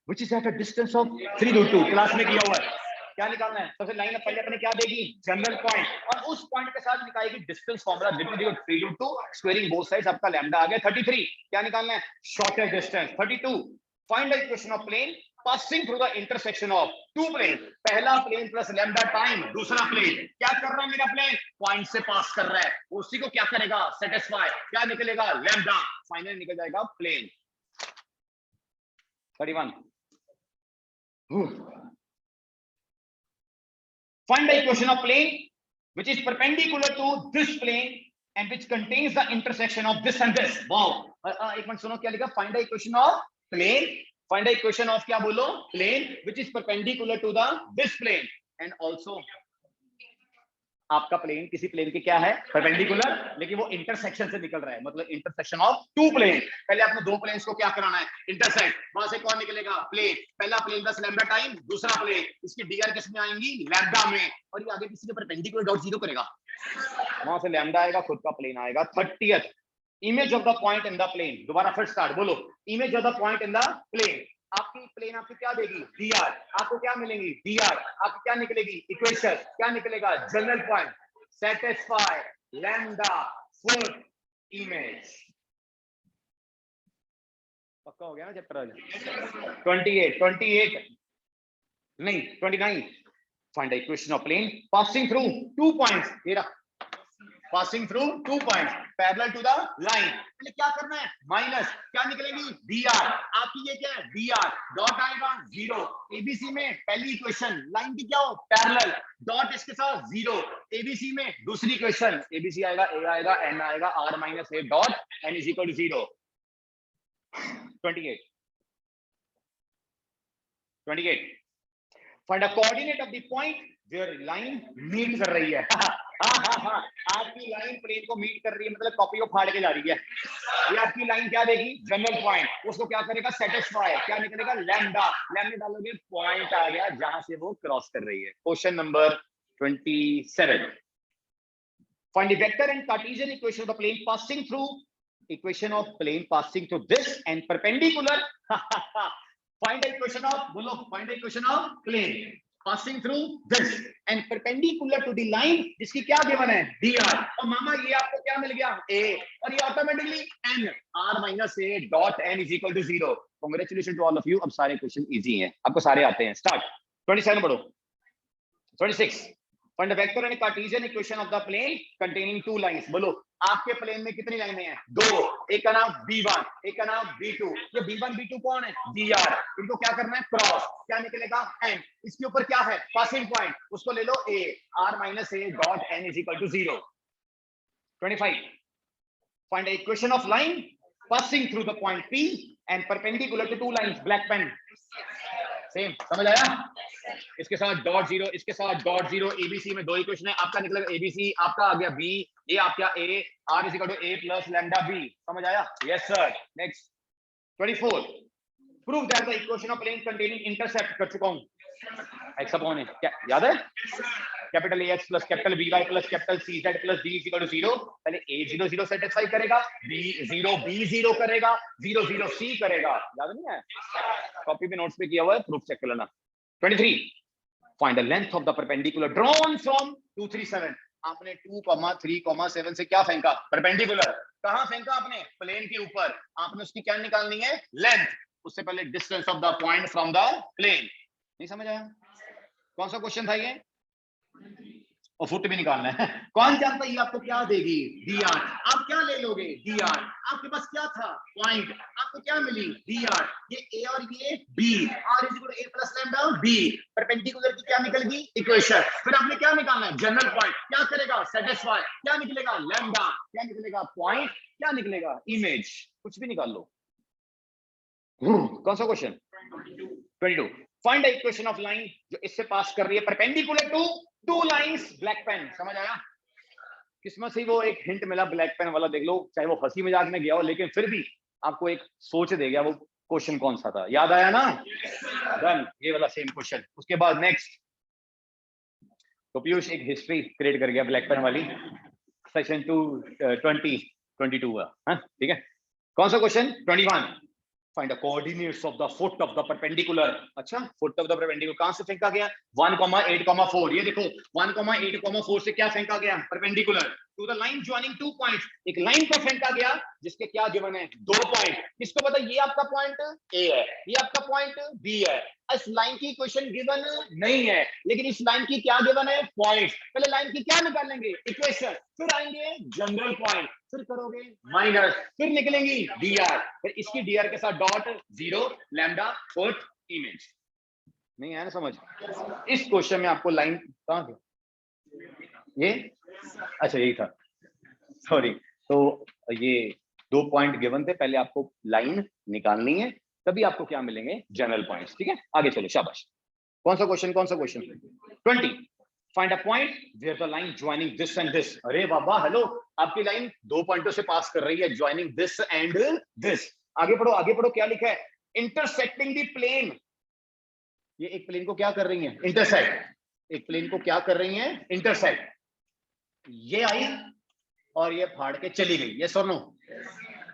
which is at a distance of 3√2। Class में किया हुआ है, क्या निकालना है, सबसे line पहले अपने क्या देगी, जनरल पॉइंट, और उस पॉइंट के साथ निकालेगी distance formula, 3√2 squaring both sides, आपका लैम्डा आ गया। 33, क्या निकालना है, shorter distance. 32, find the equation of plane passing through the intersection of 2 plane. पहला प्लेन प्लस लैम्डा टाइम दूसरा प्लेन। क्या कर रहा है मेरा प्लेन, पॉइंट से पास कर रहा है, उसी को क्या करेगा, सेटिस्फाई। क्या निकलेगा, लैम्डा। फाइनल निकल जाएगा plane. 31, find the equation of plane which is perpendicular to this plane and which contains the intersection of this and this। wow, एक मिनट सुनो, क्या लिखा, find the equation of plane, find the equation of क्या बोलो, plane which is perpendicular to the this plane and also आपका plane किसी plane के क्या है, परपेंडिकुलर, लेकिन वो इंटरसेक्शन से निकल रहा है, मतलब इंटरसेक्शन ऑफ 2 प्लेन। पहले आपने 2 प्लेन्स को क्या कराना है, इंटरसेक्ट। वहां से कौन निकलेगा, प्लेन। पहला प्लेन प्लस लैम्डा टाइम दूसरा प्लेन, इसकी dr किस में आएंगी, लैम्डा में, और ये आगे किसी के परपेंडिकुलर डॉट 0 करेगा, वहां से लैम्डा आएगा, खुद का प्लेन आएगा। 30th, image of the point in the plane. दोबारा फिर स्टार्ट, बोलो, image of the point in the plane. आपकी प्लेन आपकी क्या देगी, dr। आपको क्या मिलेंगी, dr। आपकी क्या निकलेगी, इक्वेशन। क्या निकलेगा, general point, satisfy, lambda, foot, image. पक्का हो गया ना चैप्टर। 28 नहीं 29, find the equation of plane passing through 2 points. ये रहा, passing through 2 points parallel to the line. पहले क्या करना है, माइनस। क्या निकलेगी, dr। आपकी ये क्या है, dr। डॉट आएगा 0। abc में पहली इक्वेशन, लाइन की क्या हो, पैरेलल, डॉट इसके साथ 0। abc में दूसरी इक्वेशन, abc आएगा, a आएगा, n आएगा, r minus a dot n is equal to 0। 28, find the coordinate of the point where line meet कर रही है। हाँ, आपकी लाइन प्लेन को मीट कर रही है, मतलब कॉपी को फाड़ के जा रही है। ये आपकी लाइन क्या देगी, जनरल पॉइंट, उसको क्या करेगा, सेटिस्फाई। क्या निकलेगा, लैम्डा। लैम्डा डालोगे, पॉइंट आ गया जहां से वो क्रॉस कर रही है। Question number 27, find the vector and Cartesian equation of the plane passing through equation of plane passing through this and perpendicular. Find the equation of, बोलो, find the equation of plane passing through this and perpendicular to the line जिसकी क्या given है dr. और मामा ये आपको क्या मिल गया a और ये automatically n r minus a dot n is equal to 0. Congratulations to all of you. अब सारे क्वेश्चन इजी हैं, आपको सारे आते हैं. स्टार्ट. 27 पढ़ो. 26. Find the vector and Cartesian equation of the plane containing two lines. बोलो आपके प्लेन में कितनी लाइनें हैं? दो. एक का नाम b1, एक का नाम b2. ये b1 b2 कौन है? dr. इनको क्या करना है? क्रॉस. क्या निकलेगा? n. इसके ऊपर क्या है? Passing point. उसको ले लो a. r minus a dot n is equal to 0. 25. Find the equation of line passing through the point p and perpendicular to two lines. Black pen. Same, समझ आया? इसके साथ डॉट जीरो, इसके साथ dot zero. ABC में दो equation है. आपका निकलेगा एबीसी, आपका आ गया बी, ये आपका A. R is equal to A plus lambda B. समझ आया? Yes sir. Next. 24. Prove that the equation of plane containing intercept. कर चुका हूं. एक्स अपॉन है, क्या याद है? Capital A X plus capital B Y plus capital C Z plus D is equal to 0. पहले ए 0 0 सेटिस्फाई करेगा, B 0 B 0 करेगा, 0 0 सी करेगा. याद नहीं है? कॉपी पे नोट्स पे किया हुआ है, प्रूफ चेक कर लेना. 23. Find the length of the perpendicular drawn from 2 3 7. आपने 2, 3, 7 से क्या फेंका? परपेंडिकुलर. कहां फेंका आपने? प्लेन के ऊपर. आपने उसकी क्या निकालनी है? लेंथ. उससे पहले distance of the point from the plane. नहीं समझ आया? कौन सा क्वेश्चन था ये? और फुट भी निकालना है. कौन जानता है ये आपको क्या देगी? dr. आप क्या ले लोगे? dr. आपके पास क्या था? पॉइंट. आपको क्या मिली? dr. ये a और ये b. r is equal to a plus lambda b. Perpendicular की क्या निकल गई? इक्वेशन. फिर आपने क्या निकालना है? General point. क्या करेगा? सेटिस्फाई. क्या निकलेगा? लैम्डा. क्या निकलेगा? पॉइंट. क्या निकलेगा? इमेज. कुछ भी निकाल लो. कौन सा question? 22. Find the equation of line जो इससे पास कर रही है perpendicular to two lines. Black pen. समझ आया? किस्मत से वो एक हिंट मिला ब्लैक पेन वाला. देख लो, चाहे वो हंसी मजाक में गया हो, लेकिन फिर भी आपको एक सोच दे गया वो क्वेश्चन कौन सा था. याद आया ना? डन. ये वाला सेम क्वेश्चन. उसके बाद नेक्स्ट. तो पीयूष एक हिस्ट्री क्रिएट कर गया ब्लैक पेन वाली. सेक्शन 22 का. ठीक है. कौन सा question? 21. Find the coordinates of the foot of the perpendicular. अच्छा, foot of the perpendicular कहां से फेंका गया? 1,8,4. ये देखो 1,8,4 से क्या फेंका गया? Perpendicular to the line joining two points. एक लाइन को फेंका गया जिसके क्या गिवन है? 2 पॉइंट. किसको पता? ये आपका पॉइंट ए है, ये आपका पॉइंट बी है. इस लाइन की इक्वेशन गिवन नहीं है, लेकिन इस लाइन की क्या गिवन है? पॉइंट. पहले लाइन की क्या निकालेंगे? इक्वेशन. फिर आएंगे जनरल पॉइंट. फिर करोगे माइनस. फिर निकलेंगी dr. फिर इसकी dr के साथ डॉट 0 लैम्डा फुट इमेज. नहीं है ना समझ? इस क्वेश्चन में आपको लाइन कहां थी? ये अच्छा यही था, सॉरी. तो ये 2 पॉइंट गिवन थे. पहले आपको लाइन निकालनी है, तभी आपको क्या मिलेंगे? General points. ठीक है, आगे चलो. शाबाश. कौन सा question? 20. Find a point where the line joining this and this. अरे बाबा, हेलो. आपकी लाइन 2 पॉइंटों से पास कर रही है, joining this and this. आगे पढ़ो, आगे पढ़ो. क्या लिखा है? Intersecting the plane. ये एक प्लेन को क्या कर रही है? इंटरसेक्ट. एक प्लेन को क्या कर रही है? इंटरसेक्ट. ये आई और ये फाड़ के चली गई. ये सर नो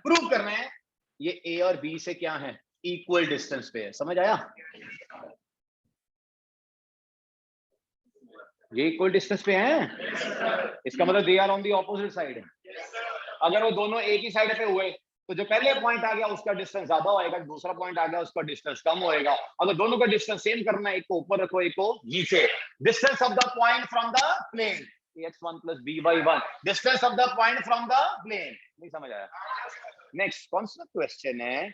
प्रूव करना है. ये ए और बी से क्या है? इक्वल डिस्टेंस पे है. समझ आया? ये इक्वल डिस्टेंस पे हैं. इसका मतलब they are on the opposite side. अगर वो दोनों एक ही साइड पे हुए तो जो पहले पॉइंट आ गया उसका डिस्टेंस ज्यादा होएगा, दूसरा पॉइंट आ गया उसका डिस्टेंस कम होएगा. अगर दोनों का डिस्टेंस सेम करना है, एक को ऊपर रखो, एक को नीचे. Distance of the point from the plane ax1 plus by1. Distance of the point from the plane. नहीं समझ आया? नेक्स्ट कौन सा क्वेश्चन है?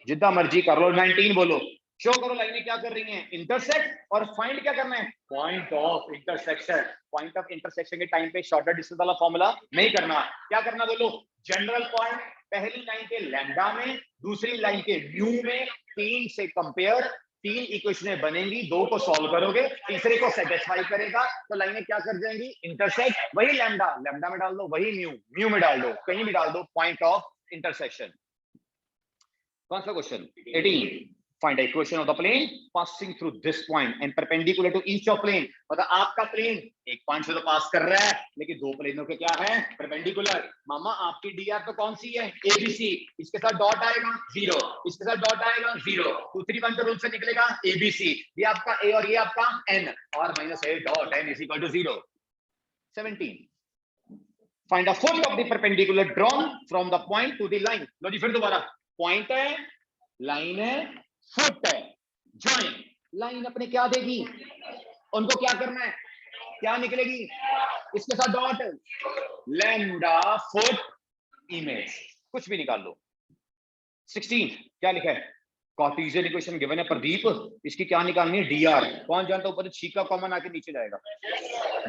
जितना मर्जी कर लो. 19 बोलो. शो करो लाइनें क्या कर रही हैं? इंटरसेक्ट. और फाइंड क्या करना है? Point of intersection. Point of intersection के टाइम पे शॉर्टर डिस्टेंस वाला फॉर्मूला नहीं करना. क्या करना बोलो? जनरल पॉइंट पहली लाइन के लैम्डा में, दूसरी लाइन के म्यू में. 3 से कंपेयर. 3 इक्वेशनें बनेंगी, 2 को सॉल्व करोगे, तीसरे को सेटिस्फाई करेगा, तो लाइनें क्या कर जाएंगी? इंटरसेक्ट. वही लैम्डा, लैम्डा में डाल दो. वही म्यू, म्यू में डाल दो. कहीं भी डाल दो. Point of intersection. कौन सा question? 18. Find the equation of the plane passing through this point and perpendicular to each of plane. मतलब आपका प्लेन एक पॉइंट से तो पास कर रहा है, लेकिन दो प्लेनों के क्या है, परपेंडिकुलर। मामा आपकी डी आर तो कौन सी है, एबीसी, इसके साथ डॉट आएगा 0, इसके साथ डॉट आएगा 0, 2 3 1 के रूल से निकलेगा एबीसी, ये आपका ए और ये आपका एन, और minus A dot N is equal to 0। 17 find the foot of the perpendicular drawn from the point to the line. लो जी फिर दोबारा, पॉइंट है, लाइन है, फुट है, ज्वाइन। लाइन अपने क्या देगी, उनको क्या करना है, क्या निकलेगी, इसके साथ डॉट, लैम्डा फुट इमेज, कुछ भी निकाल लो। 16 क्या लिखा है, कार्टेशियन इक्वेशन गिवन है प्रदीप, इसकी क्या निकालनी है, डीआर। कौन जानता है, ऊपर से 6 का कॉमन आके नीचे जाएगा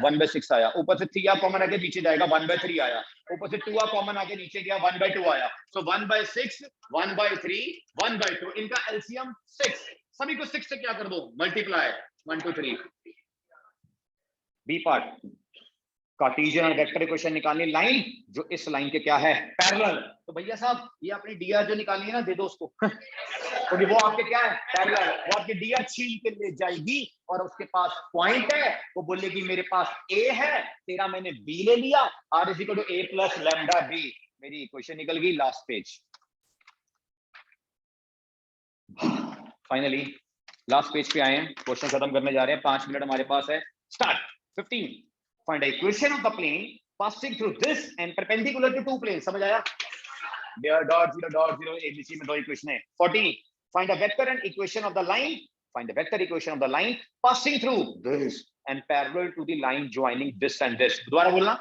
1/6 आया, ऊपर से 3 कॉमन आके नीचे जाएगा 1/3 आया, ऊपर से 2 कॉमन आके नीचे गया 1/2 आया। सो 1/6 1/3 1/2, इनका एलसीएम 6, सभी को 6 से क्या कर दो, मल्टीप्लाई 1 2 3। बी पार्ट, कार्टेशियन और वेक्टर इक्वेशन निकालनी, लाइन जो इस लाइन के क्या है, पैरेलल। तो भैया साहब ये अपनी डीआर जो निकालनी है ना, दे दो उसको क्योंकि वो आपके क्या है, पैरेलल। वो आपकी डीआर छीन के ले जाएगी और उसके पास पॉइंट है, वो बोलेगी मेरे पास ए है, तेरा मैंने बी ले लिया, r is equal to A plus lambda b, मेरी इक्वेशन निकल गई। Last page, finally last page पे आए हैं, क्वेश्चन खत्म करने जा रहे हैं, 5 मिनट हमारे पास है। Start. 15 find the equation of the plane passing through this and perpendicular to two plane. समझ आया, डॉट 0 एबीसी में दो इक्वेशन है। 14 find the vector and equation of the line, find the vector equation of the line passing through this and parallel to the line joining this and this। दोबारा बोलना,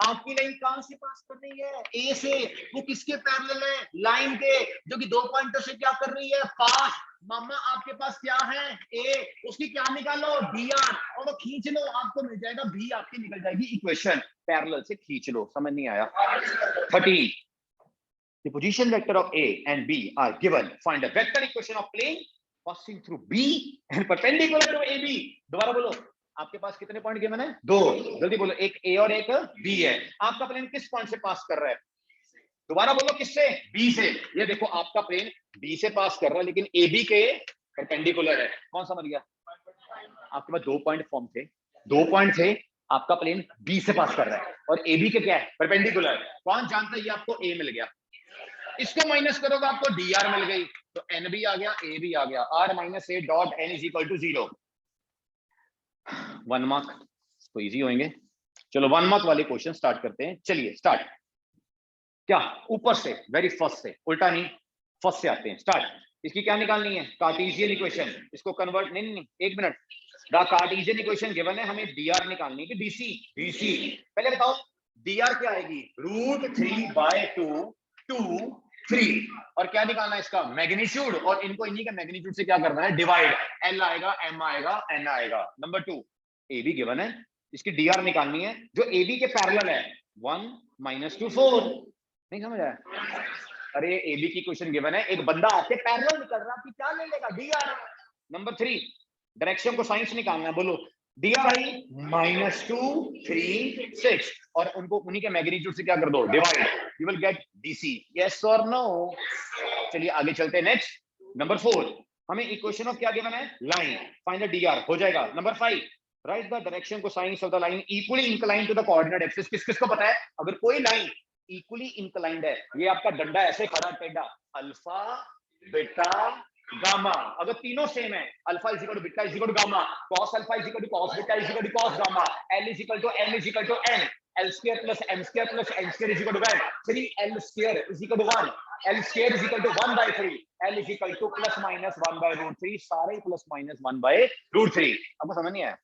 आपकी line कहां से पास कर रही है, ए से, वो किसके पैरेलल है, लाइन के, जो कि दो पॉइंटों से क्या कर रही है, पास। मामा आपके पास क्या है, ए, उसकी क्या निकालो, डीआर, और वो खींच लो, आपको मिल जाएगा बी, आपकी निकल जाएगी इक्वेशन, पैरेलल से खींच लो। समझ नहीं आया। 30 the position vector of A and B are given, find the vector equation of plane passing through B and perpendicular to AB। दोबारा बोलो, आपके पास कितने पॉइंट गिवन है, 2, जल्दी बोलो, एक A और एक B है। आपका प्लेन किस पॉइंट से पास कर रहा है, दोबारा बोलो, किससे, B से। ये देखो आपका प्लेन B से पास कर रहा है, लेकिन AB के परपेंडिकुलर है। कौन समझ गया, आपके पास 2 पॉइंट फॉर्म थे, 2 पॉइंट थे, आपका प्लेन B से पास कर रहा है और AB के क्या है, परपेंडिकुलर। कौन जानता है, ये आपको A मिल गया, इसको माइनस करोगे आपको डीआर मिल गई, तो एन भी आ गया, ए भी आ गया, r minus A dot N is equal to 0। 1 mark तो इजी होंगे। चलो 1 मार्क वाले क्वेश्चन स्टार्ट करते हैं। चलिए स्टार्ट। क्या, ऊपर से, वेरी फर्स्ट से, उल्टा नहीं, फर्स्ट से आते हैं। स्टार्ट। इसकी क्या निकालनी है, कार्टेशियन इक्वेशन, इसको कन्वर्ट, नहीं, एक minute, the Cartesian equation given है, हमें डीआर निकालनी है कि डीसी। डीसी पहले बताओ, डीआर क्या आएगी, √3/2 2 3, और क्या निकालना है इसका, मैग्नीट्यूड, और इनको इन्हीं का मैग्नीट्यूड से क्या करना है, डिवाइड, एल आएगा, एम आएगा, एन आएगा। नंबर 2, ए बी गिवन है, इसकी डीआर निकालनी है, जो ए बी के पैरेलल है, 1 - 2 4। नहीं समझ आया, अरे ए बी की क्वेश्चन गिवन है, एक बंदा आके पैरेलल निकल रहा है, क्या ले लेगा, डीआर। नंबर 3, डायरेक्शन को साइंस निकालना है, बोलो, डीआर आई -2 3 6, और उनको उन्हीं के मैग्नीट्यूड से क्या कर दो, divide, you will get DC. Yes और नो। चलिए आगे चलते हैं। नेक्स्ट नंबर 4, हमें इक्वेशन ऑफ क्या गिवन है, लाइन, फाइंड द डीआर, हो जाएगा। Number 5, write the direction cosines of the line equally inclined to the coordinate axis. किस किस को पता है, अगर कोई लाइन इक्वली इंक्लाइंड है, ये आपका डंडा ऐसे खड़ा टेढ़ा, अल्फा बीटा गामा, अगर तीनों सेम है, alpha is equal to beta is equal to gamma, cos alpha is equal to cos beta is equal to cos gamma, l is equal to m is equal to n, l square plus m square plus n square is equal to 1, 3l square is equal to 1, l square is equal to 1/3, l is equal to plus minus 1/√3, सारे plus minus 1/√3। आपको समझ नहीं आया।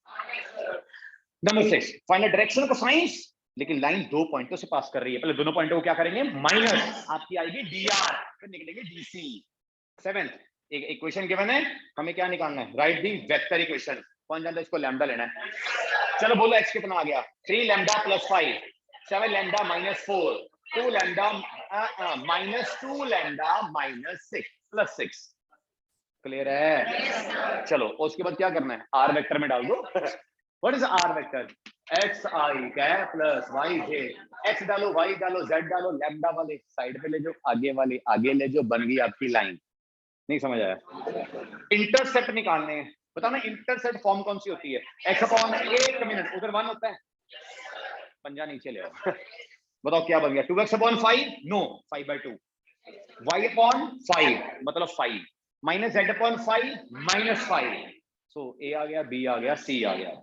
Number 6, find the direction को science, लेकिन line 2 पॉइंटों से पास कर रही है, पहले दोनों पॉइंटों को क्या करेंगे, माइनस, आपकी आएगी डीआर, फिर निकलेंगे डीसी। 7, एक इक्वेशन गिवन है, हमें क्या निकालना है, राइट दी वेक्टर इक्वेशन। कौन जानता है इसको, लैम्डा लेना है। चलो बोलो एक्स कितना आ गया, 3 lambda plus 5, 7 lambda minus 4, 2 lambda -2 lambda minus 6 plus 6। Clear है। चलो उसके बाद क्या करना है, आर वेक्टर में डाल दो। What is r vector, x i cap plus y j, x डालो, वाई डालो, जेड डालो, लैम्डा वाले साइड पे ले जाओ, आगे वाले आगे ले जाओ, बन गई आपकी लाइन। नहीं समझ आया? इंटरसेप्ट निकालने हैं, बताओ ना इंटरसेप्ट फॉर्म कौन सी होती है? x अपॉन, एक मिनट, उधर 1 होता है, पंजा नीचे ले आओ। बताओ क्या बन गया? 2x upon 5, no 5/2, y upon 5 मतलब 5, minus z upon 5 minus 5, so a आ गया, b आ गया, c आ गया।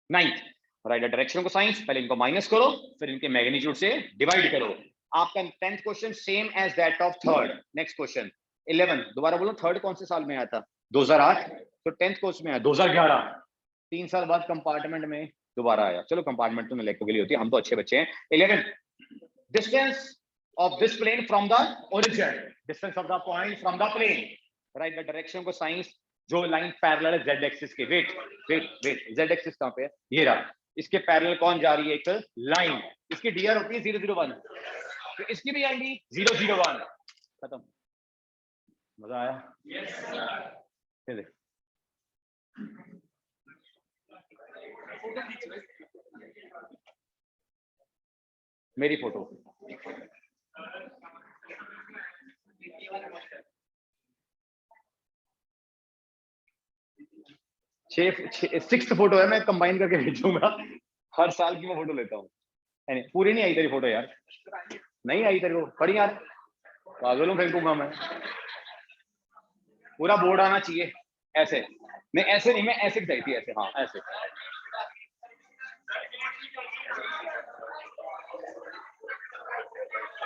9th, राइट डायरेक्शन को साइंस, पहले इनको माइनस करो, फिर इनके मैग्नीट्यूड से डिवाइड करो। आपका 10th question same as that of third. Next question 11, दोबारा बोलो, थर्ड कौन से साल में आया था? 2008, तो 10th क्वेश्चन में आया 2011, 3 साल बाद कंपार्टमेंट में दोबारा आया। चलो कंपार्टमेंट तो नलायकों के लिए होती है, हम तो अच्छे बच्चे हैं। 11, distance of this plane from the origin, distance of the point from the plane, write the direction cosines, जो लाइन पैरेलल है जेड एक्सिस के। Wait wait wait, z axis कहां पे है? ये रहा, इसके पैरेलल कौन जा रही है? एक लाइन, इसकी डीआर होती है 001, तो इसकी भी आएगी 001। खत्म। मजा आया? yes. मेरी फोटो सिक्स्थ फोटो है, मैं कंबाइन करके भेजूंगा। हर साल की मैं फोटो लेता हूँ। पूरी नहीं आई तेरी फोटो यार, नहीं आई तेरे को, पढ़ी यार, पागल हूँ, फेंकूंगा मैं। पूरा बोर्ड आना चाहिए ऐसे, नहीं ऐसे नहीं, मैं ऐसे चाहिए थी, ऐसे, हाँ ऐसे।